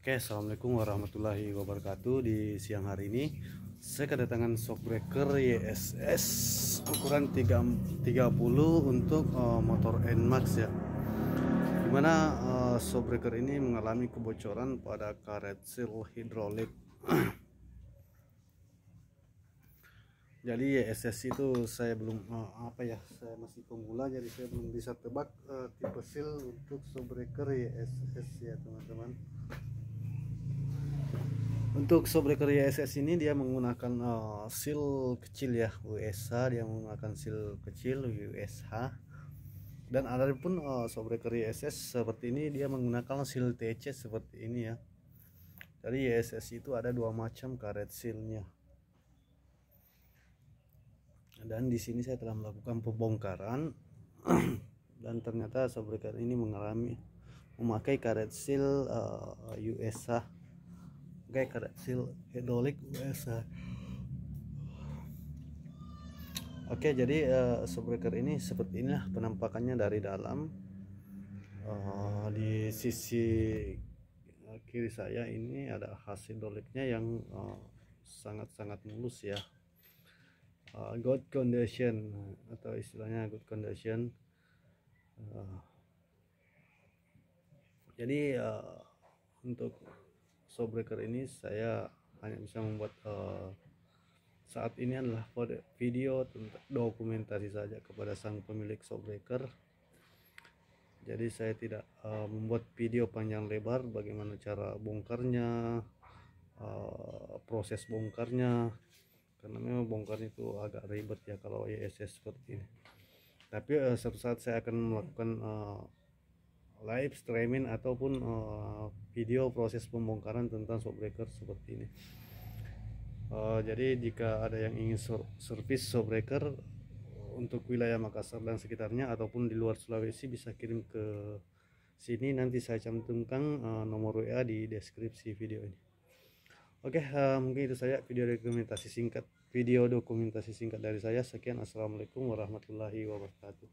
Oke, assalamualaikum warahmatullahi wabarakatuh. Di siang hari ini saya kedatangan shockbreaker YSS ukuran 30 untuk motor NMAX ya. Dimana shockbreaker ini mengalami kebocoran pada karet seal hidrolik. Jadi YSS itu saya belum saya masih pemula, jadi saya belum bisa tebak tipe seal untuk shockbreaker YSS ya teman-teman. Untuk shockbreaker YSS ini dia menggunakan seal kecil ya, USH. Dia menggunakan seal kecil USH. Dan ada pun shockbreaker YSS seperti ini dia menggunakan seal TC seperti ini ya. Jadi YSS itu ada dua macam karet sealnya. Dan di sini saya telah melakukan pembongkaran dan ternyata shockbreaker ini memakai karet seal USH. Karet seal hidrolik USH. Oke, jadi shockbreaker ini seperti inilah penampakannya dari dalam. Di sisi kiri saya ini ada khas hidroliknya yang sangat-sangat mulus ya. Good condition atau istilahnya good condition. Jadi untuk shockbreaker ini saya hanya bisa membuat saat ini adalah video tentang dokumentasi saja kepada sang pemilik shockbreaker. Jadi saya tidak membuat video panjang lebar bagaimana cara bongkarnya, proses bongkarnya, karena memang bongkar itu agak ribet ya kalau YSS seperti ini. Tapi suatu saat saya akan melakukan live streaming ataupun video proses pembongkaran tentang shockbreaker seperti ini. Jadi jika ada yang ingin servis shockbreaker untuk wilayah Makassar dan sekitarnya ataupun di luar Sulawesi, bisa kirim ke sini, nanti saya cantumkan nomor WA di deskripsi video ini. Oke, mungkin itu saja video dokumentasi singkat dari saya. Sekian, assalamualaikum warahmatullahi wabarakatuh.